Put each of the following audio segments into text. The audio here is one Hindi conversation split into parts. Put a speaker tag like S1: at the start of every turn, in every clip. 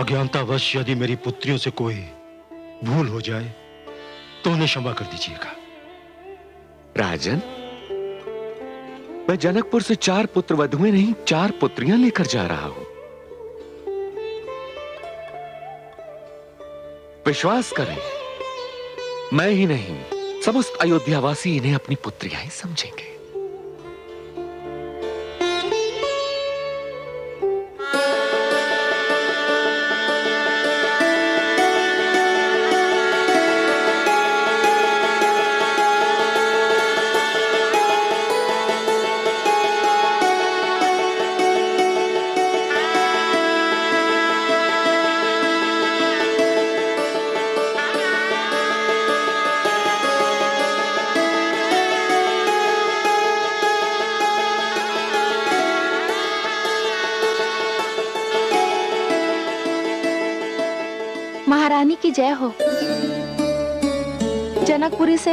S1: अज्ञानतावश यदि मेरी पुत्रियों से कोई भूल हो जाए तो उन्हें क्षमा कर दीजिएगा।
S2: राजन, मैं जनकपुर से 4 पुत्र वधुएं नहीं 4 पुत्रियां लेकर जा रहा हूं। विश्वास करें, मैं ही नहीं समस्त अयोध्यावासी इन्हें अपनी पुत्रियां ही समझेंगे।
S3: महारानी की जय हो। जनकपुरी से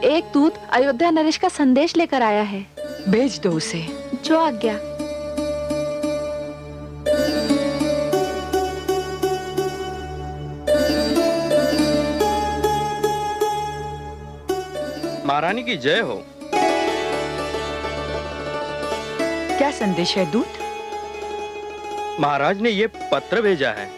S3: एक दूत अयोध्या नरेश का संदेश लेकर आया है।
S4: भेज दो उसे।
S3: जो आज्ञा।
S5: महारानी की जय हो।
S4: क्या संदेश है दूत?
S5: महाराज ने ये पत्र भेजा है।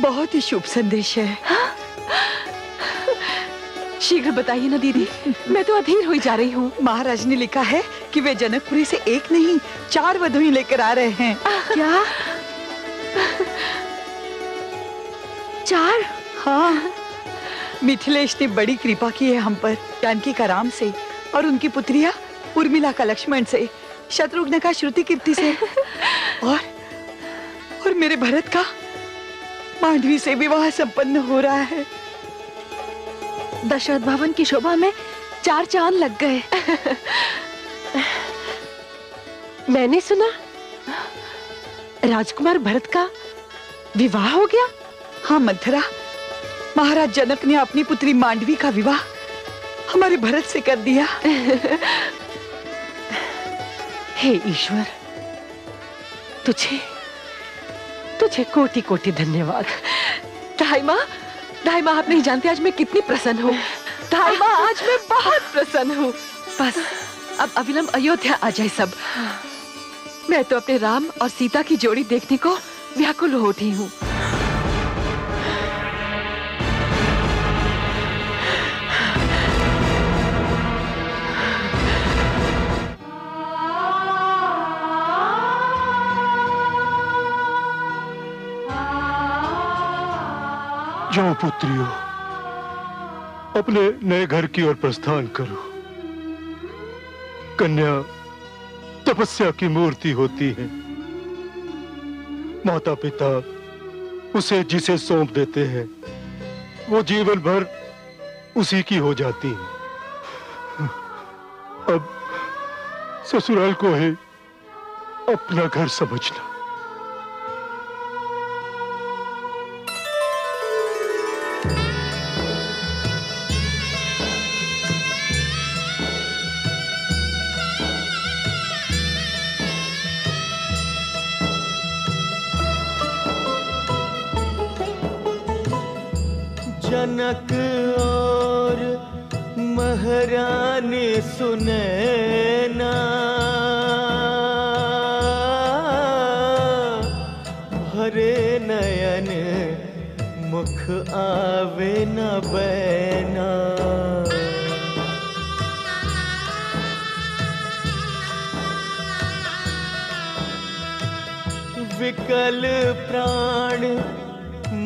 S4: बहुत ही शुभ संदेश है। शीघ्र बताइए ना दीदी, मैं तो अधीर हुई जा रही हूँ। महाराज ने लिखा है कि वे जनकपुरी से एक नहीं 4 वधुएं लेकर आ रहे हैं।
S3: क्या? 4?
S4: हाँ, मिथिलेश ने बड़ी कृपा की है हम पर, जानकी का राम से और उनकी पुत्रिया उर्मिला का लक्ष्मण से, शत्रुघ्न का श्रुति कीर्ति से और मेरे भरत का मांडवी से विवाह संपन्न हो रहा है।
S3: दशरथ भवन की शोभा में 4 चांद लग गए।
S6: मैंने सुना राजकुमार भरत का विवाह हो गया।
S4: हाँ मंथरा, महाराज जनक ने अपनी पुत्री मांडवी का विवाह हमारे भरत से कर दिया।
S6: हे ईश्वर, तुझे कोटि कोटि धन्यवाद।
S3: ढाई माँ, आप नहीं जानते आज मैं कितनी प्रसन्न हूँ। ढाई माँ, आज मैं बहुत प्रसन्न हूँ। बस अब अविलंब अयोध्या आ जाए सब। मैं तो अपने राम और सीता की जोड़ी देखने को व्याकुल हो उठी हूँ।
S1: जाओ पुत्रियों, अपने नए घर की ओर प्रस्थान करो। कन्या तपस्या की मूर्ति होती है। माता पिता उसे जिसे सौंप देते हैं वो जीवन भर उसी की हो जाती है। अब ससुराल को ही अपना घर समझना।
S7: जनक और महारानी सुने ना, भरे नयन मुख आवे न बैना। विकल प्राण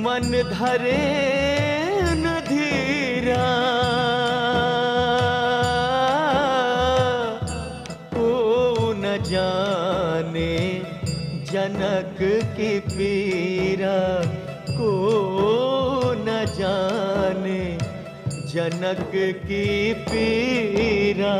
S7: मन धरे न धीरा, को न जाने जनक की पीरा, को जनक की पीरा।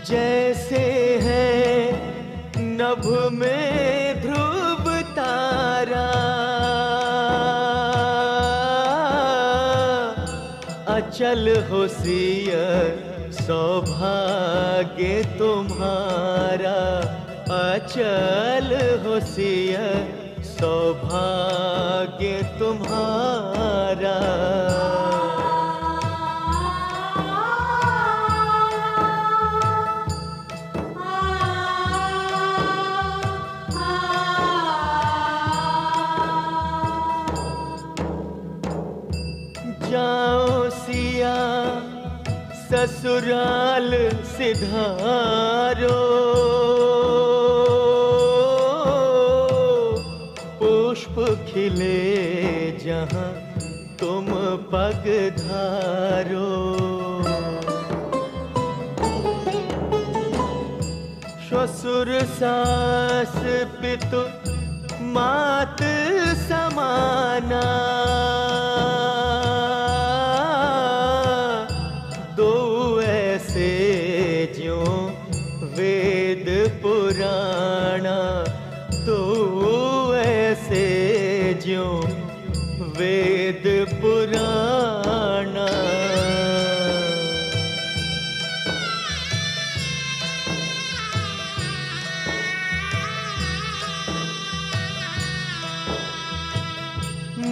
S7: जैसे है नभ में ध्रुव तारा, अचल हो सिय सौभाग्य तुम्हारा, अचल हो सिय सौभाग्य तुम्हारा। जाओ सिया ससुराल सिधारो, पुष्प खिले जहाँ तुम पग धारो। ससुर सास पितु मात समाना, दो ऐसे ज्यों वेद पुराणा, दो ऐसे ज्यों वेद पुराणा।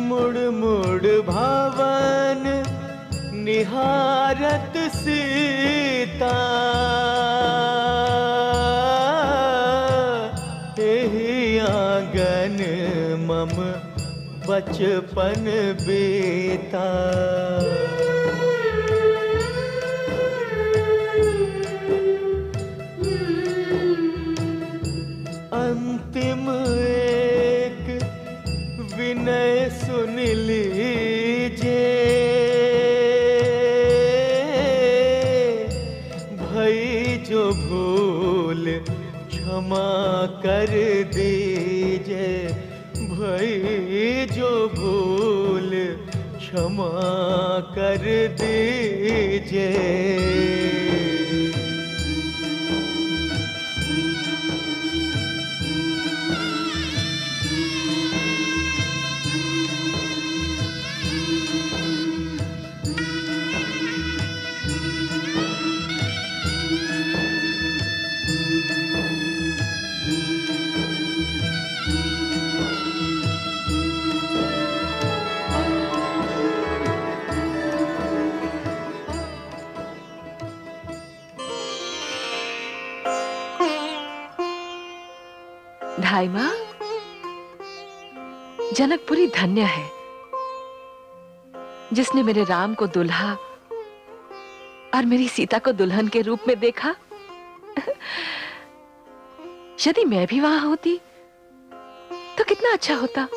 S7: मुड़ मुड़ भवन निहारत सीता, एहि आंगन मम बचपन बीता। अंतिम एक विनय सुन लीजिए, भई जो भूल क्षमा कर दीजिए, भई जो भूल क्षमा कर दीजिए।
S3: ढाई माँ, जनकपुरी धन्य है जिसने मेरे राम को दुल्हा और मेरी सीता को दुल्हन के रूप में देखा। यदि मैं भी वहां होती तो कितना अच्छा होता।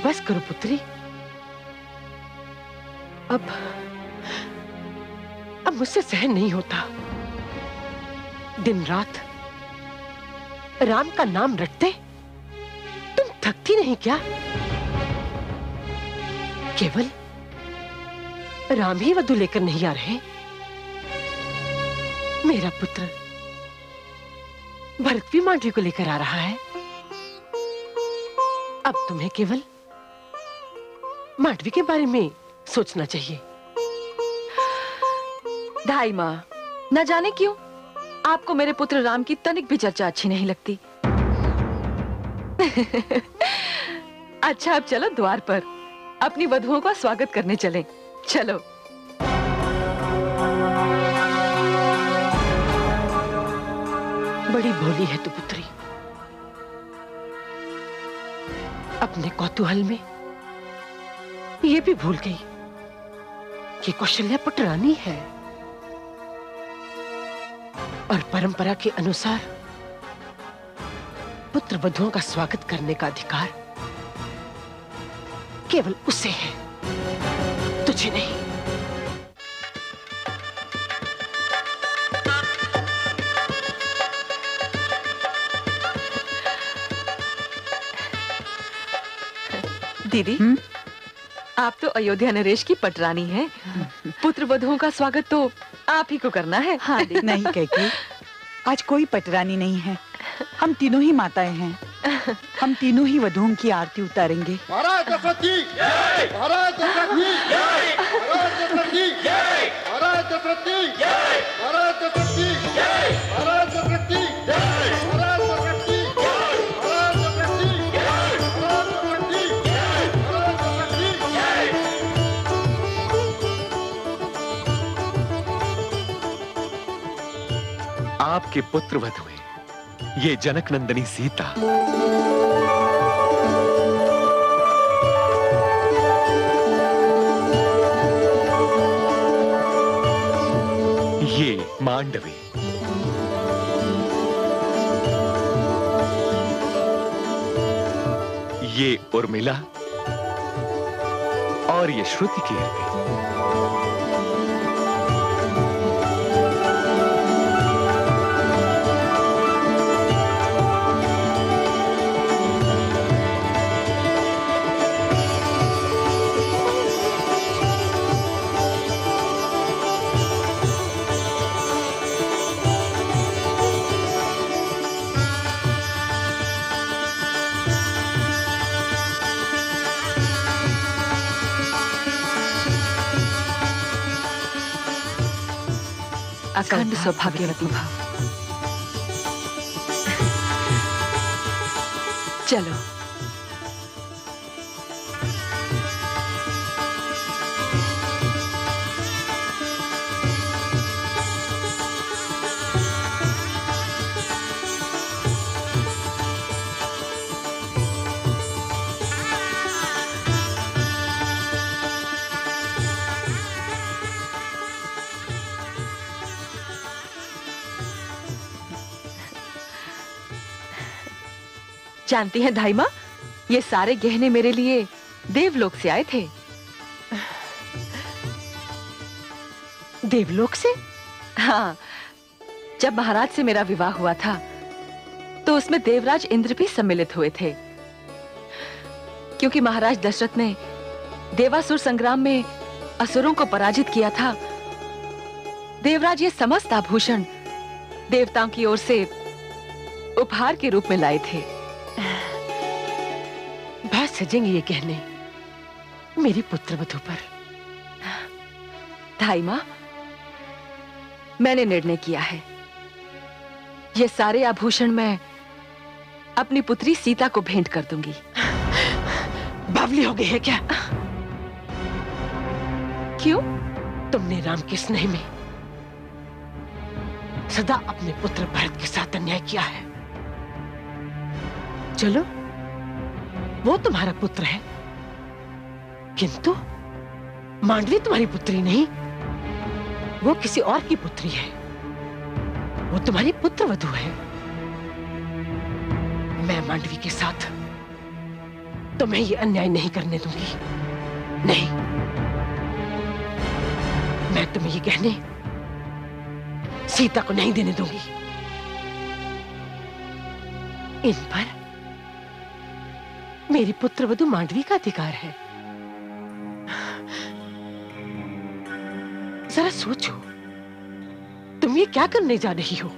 S6: बस करो पुत्री, अब मुझसे सहन नहीं होता। दिन रात राम का नाम रटते तुम थकती नहीं क्या? केवल राम ही वधू लेकर नहीं आ रहे, मेरा पुत्र भरत भी मांडवी को लेकर आ रहा है। अब तुम्हें केवल मांडवी के बारे में सोचना चाहिए।
S3: ढाई माँ, न जाने क्यों आपको मेरे पुत्र राम की तनिक भी चर्चा अच्छी नहीं लगती। अच्छा, अब चलो द्वार पर अपनी वधुओं का स्वागत करने चलें। चलो।
S6: बड़ी भोली है तू पुत्री, अपने कौतूहल में ये भी भूल गई कि कौशल्या पुटरानी है और परंपरा के अनुसार पुत्र वधुओं का स्वागत करने का अधिकार केवल उसे है, तुझे नहीं।
S3: दीदी, आप तो अयोध्या नरेश की पटरानी हैं। पुत्र वधुओं का स्वागत तो आप ही को करना है।
S4: हाँ नहीं कैकेयी, आज कोई पटरानी नहीं है, हम तीनों ही माताएं हैं। हम तीनों ही वधुओं की आरती उतारेंगे।
S8: महाराज दशरथ जी जय, महाराज दशरथ जी जय, महाराज दशरथ जी जय, महाराज दशरथ जी जय, महाराज दशरथ जी जय, महाराज दशरथ जी जय, महाराज दशरथ जी जय, महाराज दशरथ जी जय, महाराज दशरथ जी जय, महाराज दशरथ जी जय।
S2: आपके पुत्र वधुएं, ये जनक नंदिनी सीता, ये मांडवी, ये उर्मिला और ये श्रुति कीर्ति।
S3: अखंड सौभाग्यवती भव। चलो। जानती हैं धाई माँ, ये सारे गहने मेरे लिए देवलोक से आए थे।
S6: देवलोक से?
S3: हाँ, जब महाराज से मेरा विवाह हुआ था तो उसमें देवराज इंद्र भी सम्मिलित हुए थे। क्योंकि महाराज दशरथ ने देवासुर संग्राम में असुरों को पराजित किया था, देवराज ये समस्त आभूषण देवताओं की ओर से उपहार के रूप में लाए थे।
S6: बहुत सजेंगे ये गहने मेरी पुत्र वधू पर।
S3: धाई माँ, मैंने निर्णय किया है, ये सारे आभूषण मैं अपनी पुत्री सीता को भेंट कर दूंगी।
S6: बावली हो गई है क्या?
S3: क्यों?
S6: तुमने राम के स्नेह में सदा अपने पुत्र भरत के साथ अन्याय किया है। चलो, वो तुम्हारा पुत्र है, किंतु मांडवी तुम्हारी पुत्री नहीं, वो किसी और की पुत्री है। वो तुम्हारी पुत्र वधू है। मैं मांडवी के साथ तुम्हें ये अन्याय नहीं करने दूंगी। नहीं, मैं तुम्हें ये गहने सीता को नहीं देने दूंगी। इन पर मेरी पुत्र वधू मांडवी का अधिकार है। जरा सोचो, तुम ये क्या करने जा रही हो?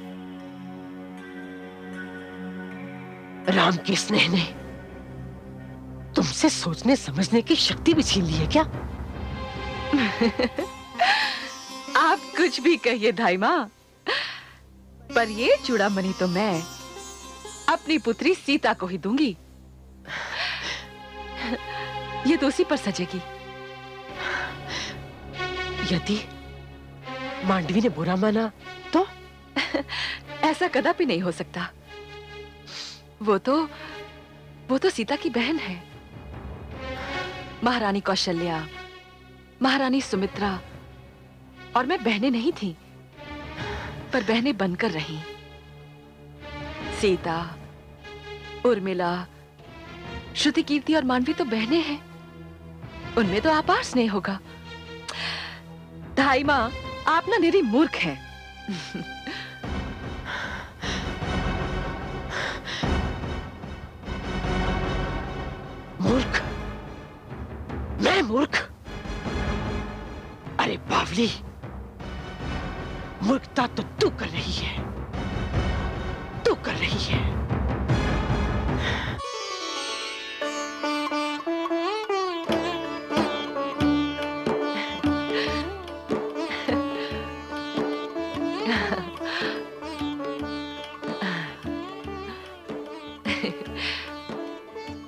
S6: राम के स्नेह ने तुमसे सोचने समझने की शक्ति भी छीन ली है क्या?
S3: आप कुछ भी कहिए धाई माँ, पर ये चूड़ामणि तो मैं अपनी पुत्री सीता को ही दूंगी। ये तो उसी पर सजेगी।
S6: यदि मांडवी ने बुरा माना तो?
S3: ऐसा कदापि नहीं हो सकता। वो तो सीता की बहन है। महारानी कौशल्या, महारानी सुमित्रा और मैं बहनें नहीं थी, पर बहनें बनकर रही। सीता, उर्मिला, श्रुति, कीर्ति और मानवी तो बहनें हैं, उनमें तो अपार स्नेह होगा। धाई माँ, आप ना निरी मूर्ख हैं।
S6: मूर्ख? मैं मूर्ख? अरे बावली, मूर्खता तो तू कर रही है, तू कर रही है।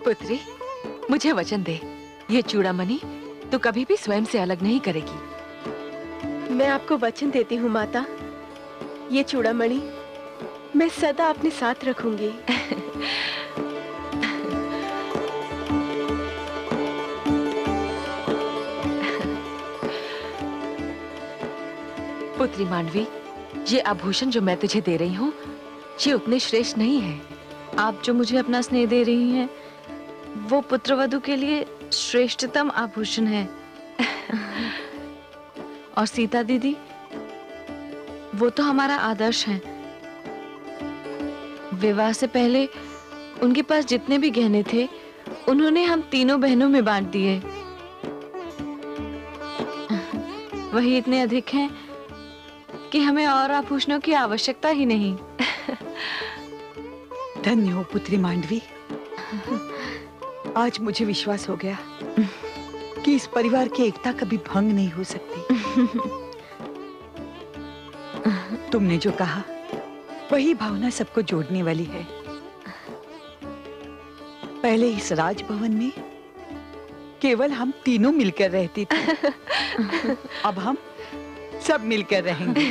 S3: पुत्री, मुझे वचन दे, ये चूड़ामणि तू कभी भी स्वयं से अलग नहीं करेगी।
S9: मैं आपको वचन देती हूँ माता, ये चूड़ामणि मैं सदा अपने साथ रखूंगी।
S3: पुत्री मांडवी, ये आभूषण जो मैं तुझे दे रही हूँ, ये उतने श्रेष्ठ नहीं है।
S10: आप जो मुझे अपना स्नेह दे रही हैं, वो पुत्रवधू के लिए श्रेष्ठतम आभूषण है। और सीता दीदी, वो तो हमारा आदर्श है। विवाह से पहले उनके पास जितने भी गहने थे, उन्होंने हम तीनों बहनों में बांट दिए। वही इतने अधिक हैं कि हमें और आभूषणों की आवश्यकता ही नहीं।
S4: धन्य हो पुत्री मांडवी, आज मुझे विश्वास हो गया कि इस परिवार की एकता कभी भंग नहीं हो सकती। तुमने जो कहा वही भावना सबको जोड़ने वाली है। पहले इस राजभवन में केवल हम तीनों मिलकर रहती थी, अब हम सब मिलकर रहेंगे।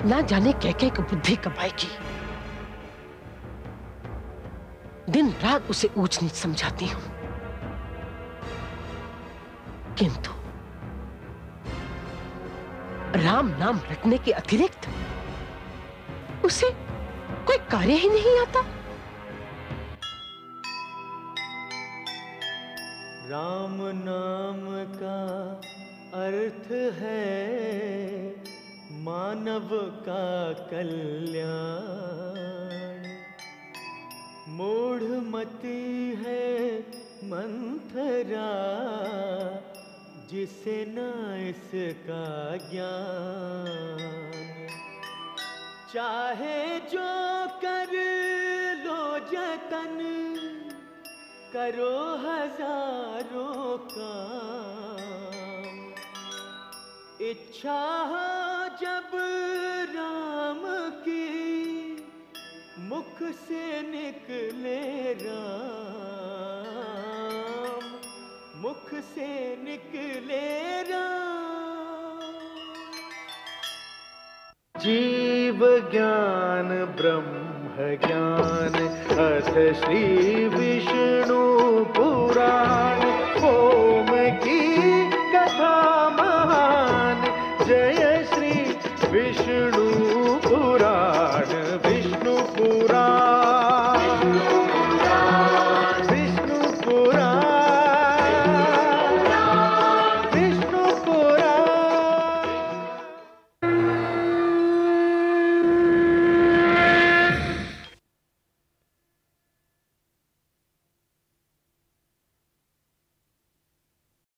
S6: ना जाने क्या क्या की बुद्धि कमाएगी। दिन रात उसे ऊंच नीच समझाती हूं, किंतु राम नाम रटने के अतिरिक्त उसे कोई कार्य ही नहीं आता।
S7: राम नाम का अर्थ है मानव का कल्याण, मूढ़मति है मंथरा जिसे न इसका ज्ञान। चाहे जो कर लो जतन, करो हजारों काम, इच्छा हो जब राम की, मुख से निकले राम, मुख से निकले राम। जीव ज्ञान ब्रह्म ज्ञान अथ श्री विष्णु पुराण।